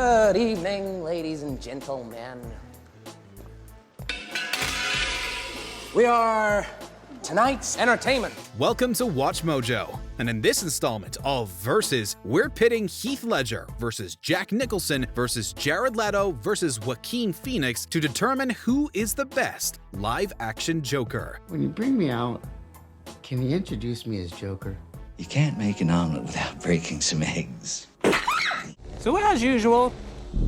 Good evening, ladies and gentlemen. We are tonight's entertainment. Welcome to Watch Mojo, and in this installment of Versus, we're pitting Heath Ledger versus Jack Nicholson versus Jared Leto versus Joaquin Phoenix to determine who is the best live-action Joker. When you bring me out, can you introduce me as Joker? You can't make an omelet without breaking some eggs. So as usual,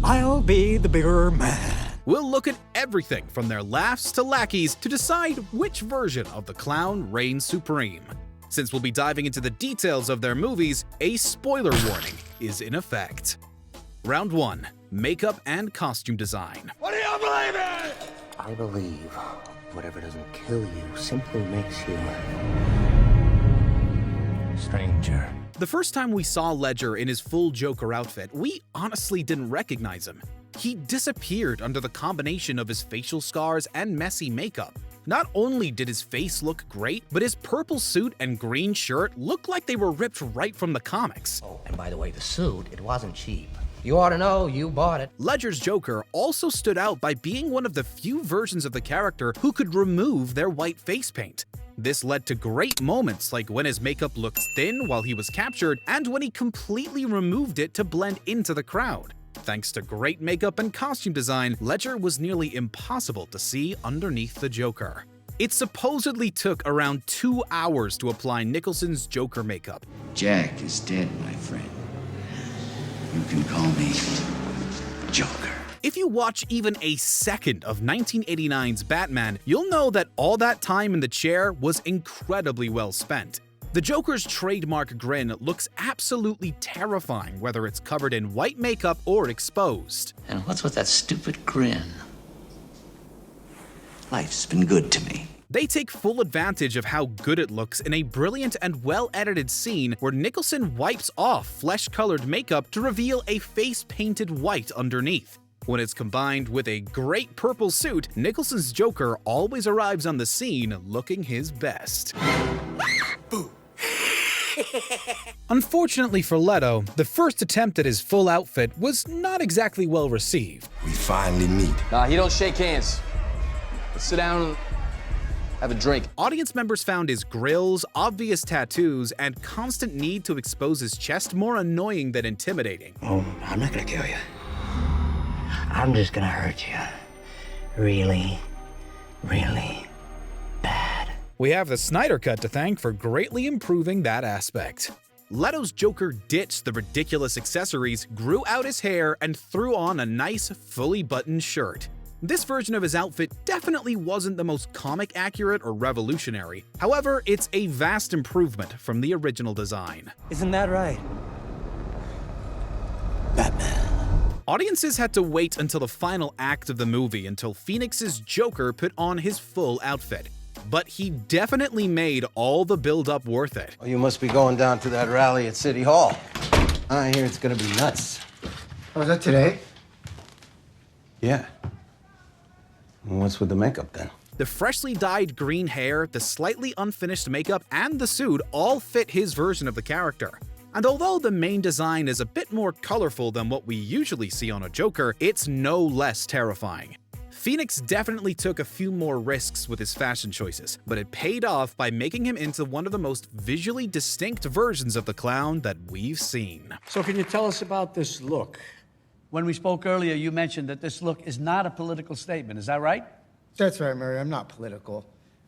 I'll be the bigger man. We'll look at everything from their laughs to lackeys to decide which version of the clown reigns supreme. Since we'll be diving into the details of their movies, a spoiler warning is in effect. Round 1. Makeup and costume design. What do you believe in? I believe whatever doesn't kill you simply makes you stranger. The first time we saw Ledger in his full Joker outfit, we honestly didn't recognize him. He disappeared under the combination of his facial scars and messy makeup. Not only did his face look great, but his purple suit and green shirt looked like they were ripped right from the comics. Oh, and by the way, the suit, it wasn't cheap. You ought to know, you bought it. Ledger's Joker also stood out by being one of the few versions of the character who could remove their white face paint. This led to great moments like when his makeup looked thin while he was captured and when he completely removed it to blend into the crowd. Thanks to great makeup and costume design, Ledger was nearly impossible to see underneath the Joker. It supposedly took around 2 hours to apply Nicholson's Joker makeup. Jack is dead, my friend. You can call me Joker. If you watch even a second of 1989's Batman, you'll know that all that time in the chair was incredibly well spent. The Joker's trademark grin looks absolutely terrifying whether it's covered in white makeup or exposed. And what's with that stupid grin? Life's been good to me. They take full advantage of how good it looks in a brilliant and well-edited scene where Nicholson wipes off flesh-colored makeup to reveal a face painted white underneath. When it's combined with a great purple suit, Nicholson's Joker always arrives on the scene looking his best. Unfortunately for Leto, the first attempt at his full outfit was not exactly well received. We finally meet. Nah, you don't shake hands. Let's sit down and have a drink. Audience members found his grills, obvious tattoos, and constant need to expose his chest more annoying than intimidating. Oh, I'm not gonna kill you. I'm just gonna hurt you. Really, really bad. We have the Snyder Cut to thank for greatly improving that aspect. Leto's Joker ditched the ridiculous accessories, grew out his hair, and threw on a nice, fully buttoned shirt. This version of his outfit definitely wasn't the most comic accurate or revolutionary. However, it's a vast improvement from the original design. Isn't that right? Batman. Audiences had to wait until the final act of the movie until Phoenix's Joker put on his full outfit. But he definitely made all the build-up worth it. Oh, you must be going down to that rally at City Hall. I hear it's gonna be nuts. Oh, is that today? Yeah. And what's with the makeup then? The freshly dyed green hair, the slightly unfinished makeup, and the suit all fit his version of the character. And although the main design is a bit more colorful than what we usually see on a Joker, it's no less terrifying. Phoenix definitely took a few more risks with his fashion choices, but it paid off by making him into one of the most visually distinct versions of the clown that we've seen. So can you tell us about this look? When we spoke earlier, you mentioned that this look is not a political statement. Is that right? That's right, Mary. I'm not political.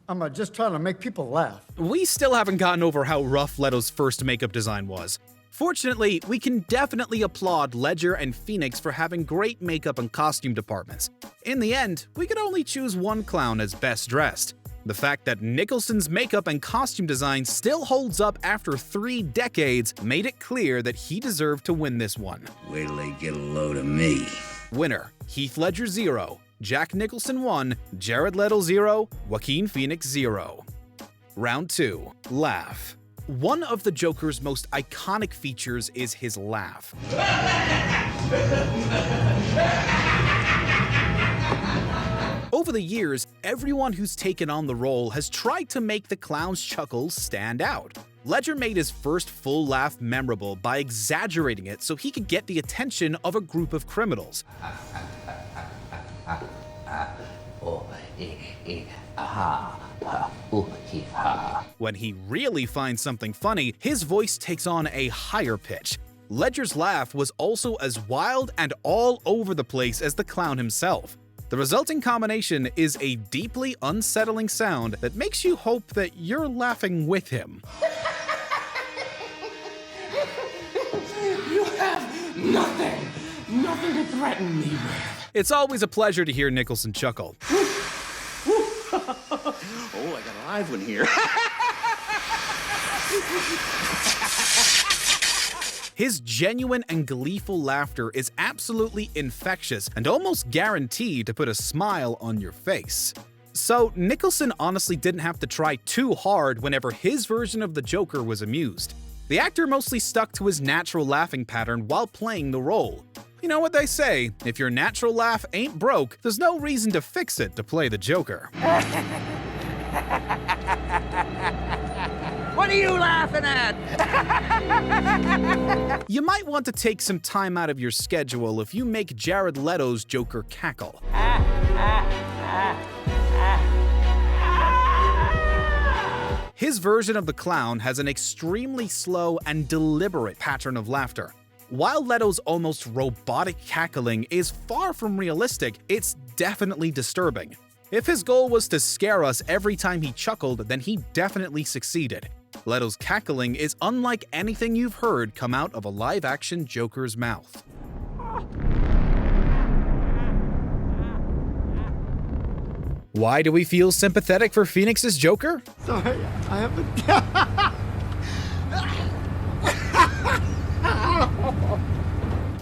I'm just trying to make people laugh. We still haven't gotten over how rough Leto's first makeup design was. Fortunately, we can definitely applaud Ledger and Phoenix for having great makeup and costume departments. In the end, we could only choose one clown as best dressed. The fact that Nicholson's makeup and costume design still holds up after 3 decades made it clear that he deserved to win this one. Wait till they get a load of me. Winner: Heath Ledger 0, Jack Nicholson 1, Jared Leto 0, Joaquin Phoenix 0. Round 2. Laugh. One of the Joker's most iconic features is his laugh. Over the years, everyone who's taken on the role has tried to make the clown's chuckles stand out. Ledger made his first full laugh memorable by exaggerating it so he could get the attention of a group of criminals. When he really finds something funny, his voice takes on a higher pitch. Ledger's laugh was also as wild and all over the place as the clown himself. The resulting combination is a deeply unsettling sound that makes you hope that you're laughing with him. You have nothing to threaten me with. It's always a pleasure to hear Nicholson chuckle. Oh, I got a live one here. His genuine and gleeful laughter is absolutely infectious and almost guaranteed to put a smile on your face. So Nicholson honestly didn't have to try too hard whenever his version of the Joker was amused. The actor mostly stuck to his natural laughing pattern while playing the role. You know what they say, if your natural laugh ain't broke, there's no reason to fix it to play the Joker. What are you laughing at? You might want to take some time out of your schedule if you make Jared Leto's Joker cackle. His version of the clown has an extremely slow and deliberate pattern of laughter. While Leto's almost robotic cackling is far from realistic, it's definitely disturbing. If his goal was to scare us every time he chuckled, then he definitely succeeded. Leto's cackling is unlike anything you've heard come out of a live-action Joker's mouth. Why do we feel sympathetic for Phoenix's Joker? Sorry, I haven't.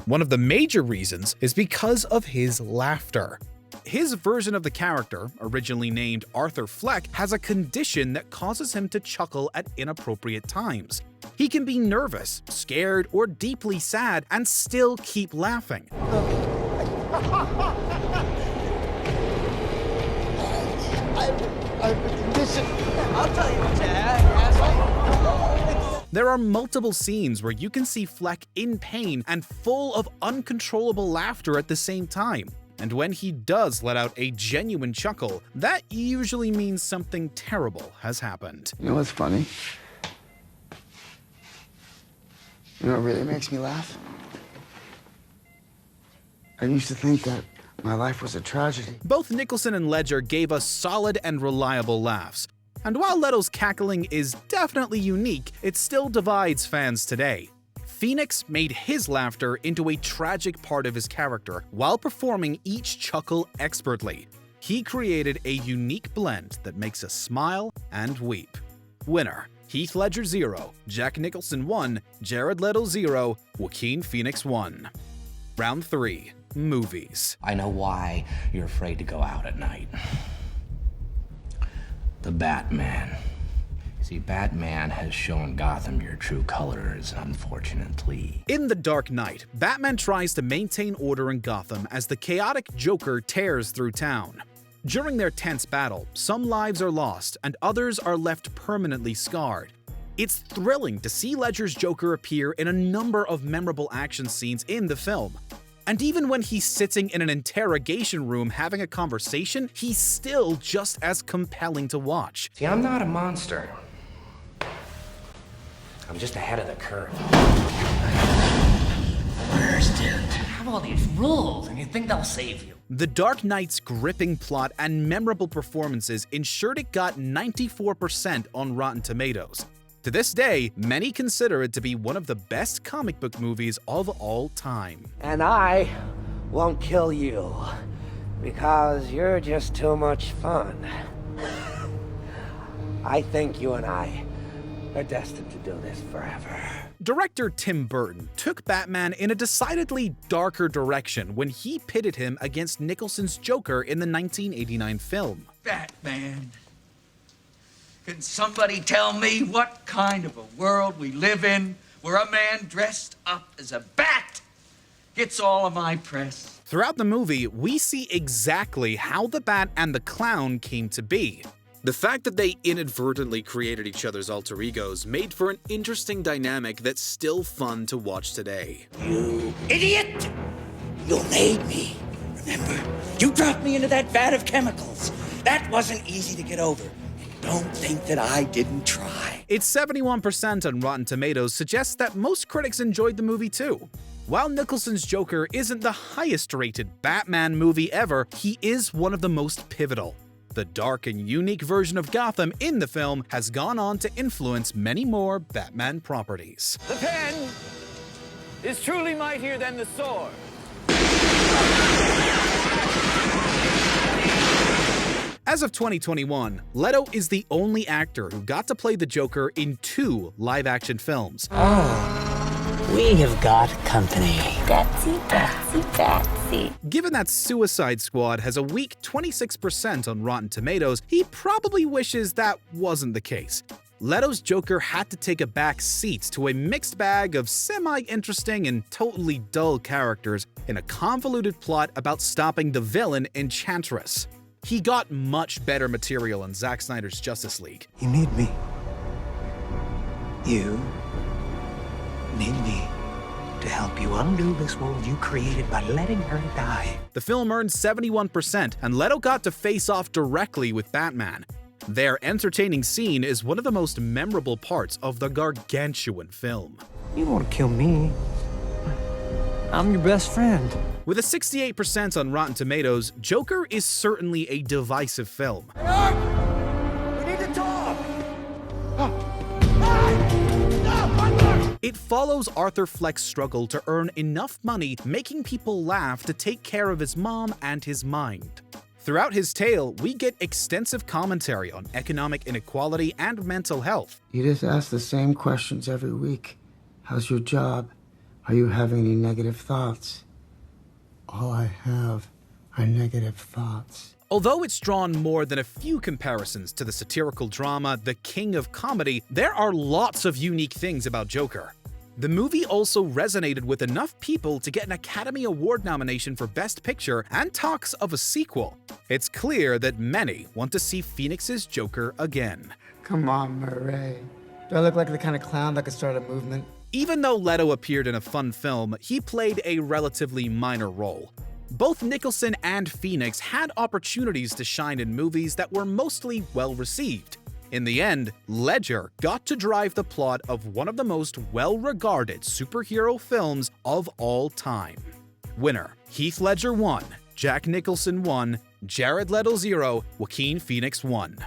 One of the major reasons is because of his laughter. His version of the character, originally named Arthur Fleck, has a condition that causes him to chuckle at inappropriate times. He can be nervous, scared, or deeply sad and still keep laughing. I'll tell you what you have, asshole. There are multiple scenes where you can see Fleck in pain and full of uncontrollable laughter at the same time. And when he does let out a genuine chuckle, that usually means something terrible has happened. You know what's funny? You know what really makes me laugh? I used to think that my life was a tragedy. Both Nicholson and Ledger gave us solid and reliable laughs. And while Leto's cackling is definitely unique, it still divides fans today. Phoenix made his laughter into a tragic part of his character while performing each chuckle expertly. He created a unique blend that makes us smile and weep. Winner: Heath Ledger 0, Jack Nicholson 1, Jared Leto 0, Joaquin Phoenix 1. Round 3. Movies. I know why you're afraid to go out at night. The Batman. See, Batman has shown Gotham your true colors, unfortunately. In The Dark Knight, Batman tries to maintain order in Gotham as the chaotic Joker tears through town. During their tense battle, some lives are lost and others are left permanently scarred. It's thrilling to see Ledger's Joker appear in a number of memorable action scenes in the film. And even when he's sitting in an interrogation room having a conversation, he's still just as compelling to watch. See, I'm not a monster. I'm just ahead of the curve. Understood. You have all these rules, and you think they'll save you. The Dark Knight's gripping plot and memorable performances ensured it got 94% on Rotten Tomatoes. To this day, many consider it to be one of the best comic book movies of all time. And I won't kill you because you're just too much fun. I think you and I are destined to do this forever. Director Tim Burton took Batman in a decidedly darker direction when he pitted him against Nicholson's Joker in the 1989 film. Batman. Can somebody tell me what kind of a world we live in where a man dressed up as a bat gets all of my press? Throughout the movie, we see exactly how the Bat and the Clown came to be. The fact that they inadvertently created each other's alter egos made for an interesting dynamic that's still fun to watch today. You idiot! You made me. Remember? You dropped me into that vat of chemicals. That wasn't easy to get over. And don't think that I didn't try. Its 71% on Rotten Tomatoes suggests that most critics enjoyed the movie too. While Nicholson's Joker isn't the highest-rated Batman movie ever, he is one of the most pivotal. The dark and unique version of Gotham in the film has gone on to influence many more Batman properties. The pen is truly mightier than the sword. As of 2021, Leto is the only actor who got to play the Joker in 2 live-action films. We have got company. Batsy. Given that Suicide Squad has a weak 26% on Rotten Tomatoes, he probably wishes that wasn't the case. Leto's Joker had to take a back seat to a mixed bag of semi-interesting and totally dull characters in a convoluted plot about stopping the villain Enchantress. He got much better material in Zack Snyder's Justice League. You need me. You need me to help you undo this world you created by letting her die. The film earned 71%, and Leto got to face off directly with Batman. Their entertaining scene is one of the most memorable parts of the gargantuan film. You want to kill me? I'm your best friend. With a 68% on Rotten Tomatoes, Joker is certainly a divisive film. We need to talk! It follows Arthur Fleck's struggle to earn enough money making people laugh to take care of his mom and his mind. Throughout his tale, we get extensive commentary on economic inequality and mental health. You just ask the same questions every week. How's your job? Are you having any negative thoughts? All I have are negative thoughts. Although it's drawn more than a few comparisons to the satirical drama The King of Comedy, there are lots of unique things about Joker. The movie also resonated with enough people to get an Academy Award nomination for Best Picture and talks of a sequel. It's clear that many want to see Phoenix's Joker again. Come on, Murray. Do I look like the kind of clown that could start a movement? Even though Leto appeared in a fun film, he played a relatively minor role. Both Nicholson and Phoenix had opportunities to shine in movies that were mostly well-received. In the end, Ledger got to drive the plot of one of the most well-regarded superhero films of all time. Winner: Heath Ledger 1, Jack Nicholson 1, Jared Leto 0, Joaquin Phoenix 1.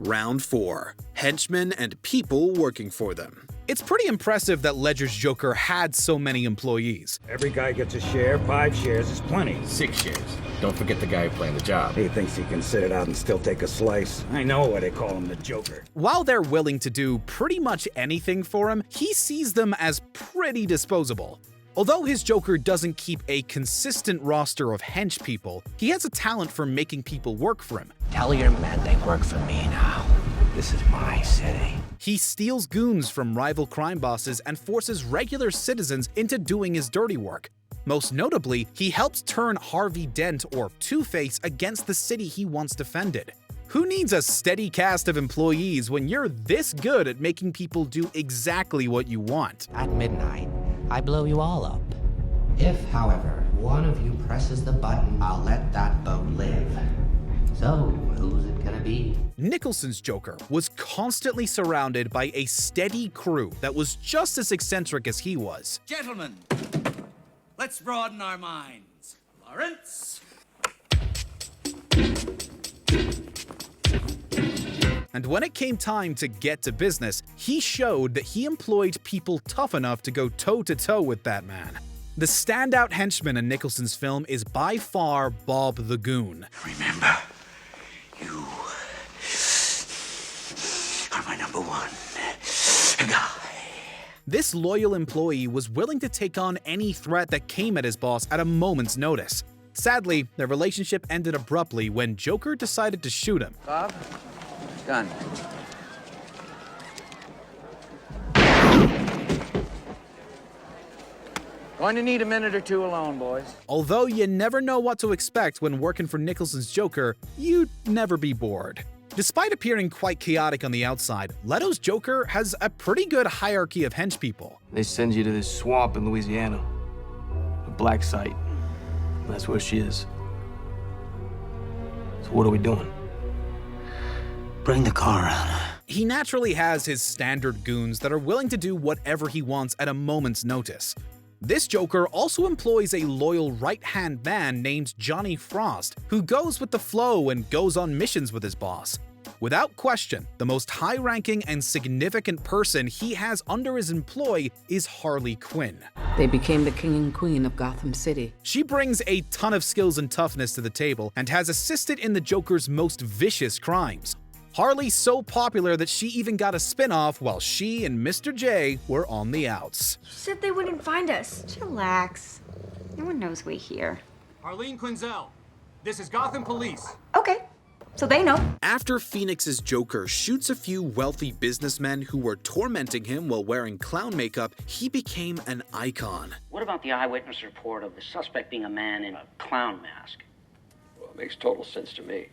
Round 4. Henchmen and people working for them. It's pretty impressive that Ledger's Joker had so many employees. Every guy gets a share, 5 shares is plenty. 6 shares. Don't forget the guy playing the job. He thinks he can sit it out and still take a slice. I know why they call him the Joker. While they're willing to do pretty much anything for him, he sees them as pretty disposable. Although his Joker doesn't keep a consistent roster of hench people, he has a talent for making people work for him. Tell your men they work for me now. This is my city. He steals goons from rival crime bosses and forces regular citizens into doing his dirty work. Most notably, he helps turn Harvey Dent, or Two-Face, against the city he once defended. Who needs a steady cast of employees when you're this good at making people do exactly what you want? At midnight, I blow you all up. If, however, one of you presses the button, I'll let that boat live. So, who's it gonna be? Nicholson's Joker was constantly surrounded by a steady crew that was just as eccentric as he was. Gentlemen, let's broaden our minds. Lawrence? And when it came time to get to business, he showed that he employed people tough enough to go toe-to-toe with Batman. The standout henchman in Nicholson's film is by far Bob the Goon. Remember, you are my number one guy. This loyal employee was willing to take on any threat that came at his boss at a moment's notice. Sadly, their relationship ended abruptly when Joker decided to shoot him. Bob, gun. Going to need a minute or two alone, boys. Although you never know what to expect when working for Nicholson's Joker, you'd never be bored. Despite appearing quite chaotic on the outside, Leto's Joker has a pretty good hierarchy of henchpeople. They send you to this swamp in Louisiana, a black site. That's where she is. So what are we doing? Bring the car around. He naturally has his standard goons that are willing to do whatever he wants at a moment's notice. This Joker also employs a loyal right-hand man named Johnny Frost, who goes with the flow and goes on missions with his boss. Without question, the most high-ranking and significant person he has under his employ is Harley Quinn. They became the king and queen of Gotham City. She brings a ton of skills and toughness to the table and has assisted in the Joker's most vicious crimes. Harley's so popular that she even got a spin-off while she and Mr. J were on the outs. You said they wouldn't find us. Relax. No one knows we're here. Arlene Quinzel, this is Gotham Police. Okay, so they know. After Phoenix's Joker shoots a few wealthy businessmen who were tormenting him while wearing clown makeup, he became an icon. What about the eyewitness report of the suspect being a man in a clown mask? Well, it makes total sense to me.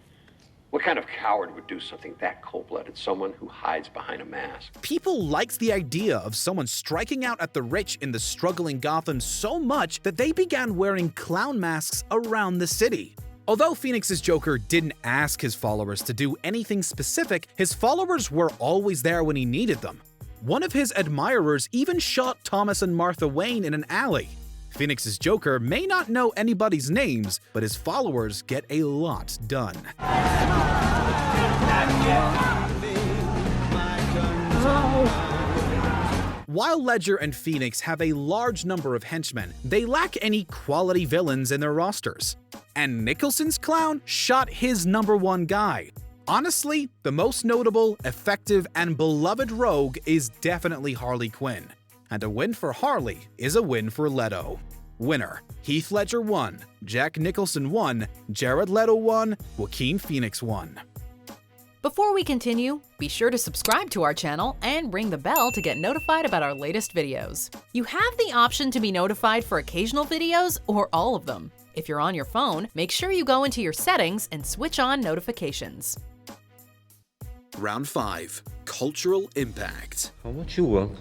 What kind of coward would do something that cold-blooded? Someone who hides behind a mask. People liked the idea of someone striking out at the rich in the struggling Gotham so much that they began wearing clown masks around the city. Although Phoenix's Joker didn't ask his followers to do anything specific, his followers were always there when he needed them. One of his admirers even shot Thomas and Martha Wayne in an alley. Phoenix's Joker may not know anybody's names, but his followers get a lot done. While Ledger and Phoenix have a large number of henchmen, they lack any quality villains in their rosters. And Nicholson's clown shot his #1 guy. Honestly, the most notable, effective, and beloved rogue is definitely Harley Quinn. And a win for Harley is a win for Leto. Winner: Heath Ledger 1, Jack Nicholson 1, Jared Leto 1, Joaquin Phoenix 1. Before we continue, be sure to subscribe to our channel and ring the bell to get notified about our latest videos. You have the option to be notified for occasional videos or all of them. If you're on your phone, make sure you go into your settings and switch on notifications. Round 5. Cultural Impact. How much you want?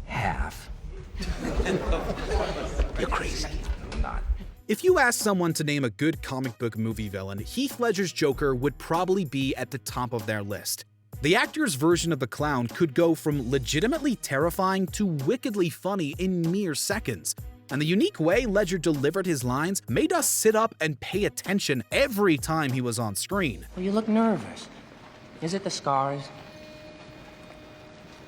Half. You're crazy. I'm not. If you ask someone to name a good comic book movie villain, Heath Ledger's Joker would probably be at the top of their list. The actor's version of the clown could go from legitimately terrifying to wickedly funny in mere seconds. And the unique way Ledger delivered his lines made us sit up and pay attention every time he was on screen. Well, you look nervous. Is it the scars?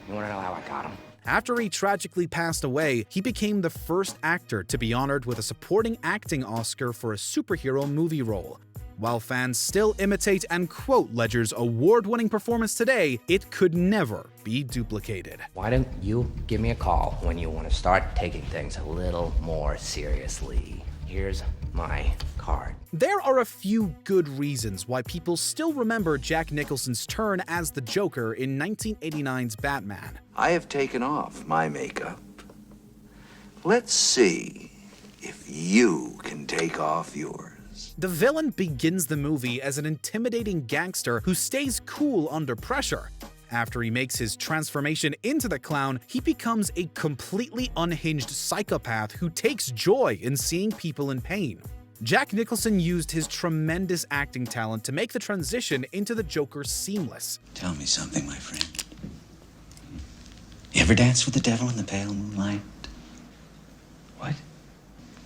You want to know how I got them? After he tragically passed away, he became the first actor to be honored with a supporting acting Oscar for a superhero movie role. While fans still imitate and quote Ledger's award-winning performance today, it could never be duplicated. Why don't you give me a call when you want to start taking things a little more seriously? Here's my card. There are a few good reasons why people still remember Jack Nicholson's turn as the Joker in 1989's Batman. I have taken off my makeup. Let's see if you can take off yours. The villain begins the movie as an intimidating gangster who stays cool under pressure. After he makes his transformation into the clown, he becomes a completely unhinged psychopath who takes joy in seeing people in pain. Jack Nicholson used his tremendous acting talent to make the transition into the Joker seamless. Tell me something, my friend. You ever dance with the devil in the pale moonlight? What?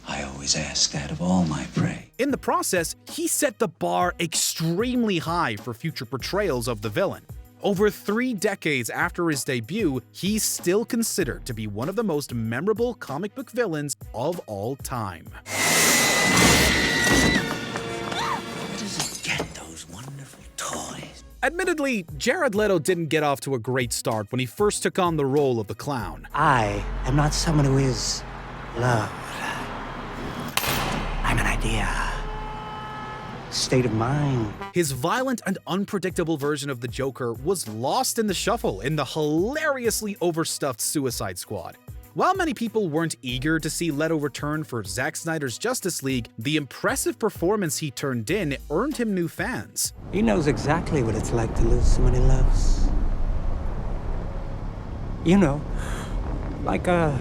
I always ask that of all my prey. In the process, he set the bar extremely high for future portrayals of the villain. Over 3 decades after his debut, he's still considered to be one of the most memorable comic book villains of all time. Where does he get those wonderful toys? Admittedly, Jared Leto didn't get off to a great start when he first took on the role of the clown. I am not someone who is loved. I'm an idea. State of mind. His violent and unpredictable version of the Joker was lost in the shuffle in the hilariously overstuffed Suicide Squad. While many people weren't eager to see Leto return for Zack Snyder's Justice League, the impressive performance he turned in earned him new fans. He knows exactly what it's like to lose someone he loves. You know, like a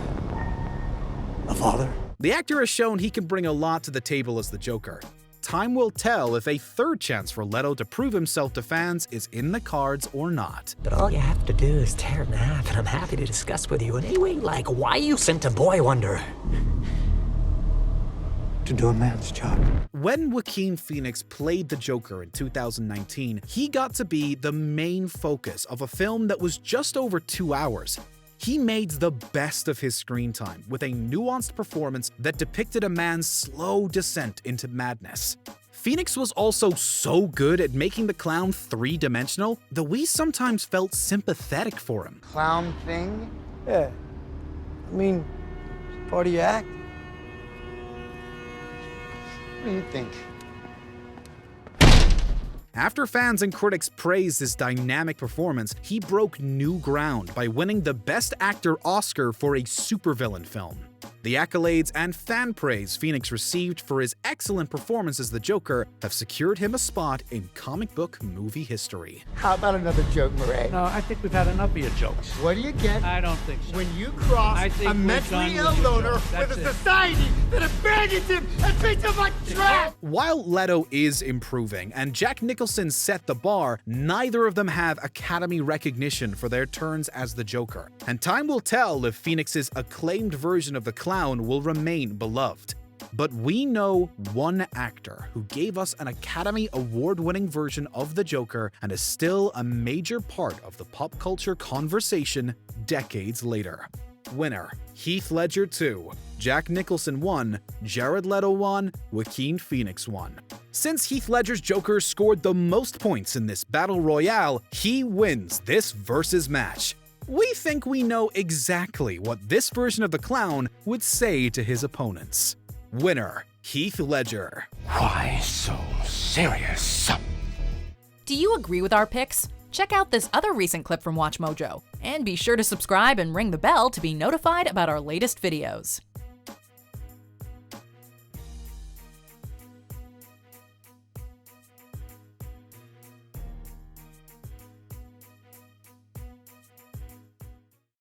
father. The actor has shown he can bring a lot to the table as the Joker. Time will tell if a third chance for Leto to prove himself to fans is in the cards or not. But all you have to do is tear it in half, and I'm happy to discuss with you in any way like why you sent a boy wonder to do a man's job. When Joaquin Phoenix played the Joker in 2019, he got to be the main focus of a film that was just over 2 hours. He made the best of his screen time with a nuanced performance that depicted a man's slow descent into madness. Phoenix was also so good at making the clown three-dimensional that we sometimes felt sympathetic for him. Clown thing? Yeah. I mean, part of your act. What do you think? After fans and critics praised his dynamic performance, he broke new ground by winning the Best Actor Oscar for a supervillain film. The accolades and fan praise Phoenix received for his excellent performance as the Joker have secured him a spot in comic book movie history. How about another joke, Murray? No, I think we've had enough of your jokes. What do you get? I don't think so. When you cross I think a we're mentally done ill with your loner jokes. with That's a it. society that abandons him and treats him like trash! While Leto is improving and Jack Nicholson set the bar, neither of them have Academy recognition for their turns as the Joker. And time will tell if Phoenix's acclaimed version of the clown will remain beloved. But we know one actor who gave us an Academy Award-winning version of the Joker and is still a major part of the pop culture conversation decades later. Winner: Heath Ledger 2, Jack Nicholson 1, Jared Leto 1, Joaquin Phoenix 1. Since Heath Ledger's Joker scored the most points in this battle royale, he wins this versus match. We think we know exactly what this version of the clown would say to his opponents. Winner: Heath Ledger. Why so serious? Do you agree with our picks? Check out this other recent clip from WatchMojo, and be sure to subscribe and ring the bell to be notified about our latest videos.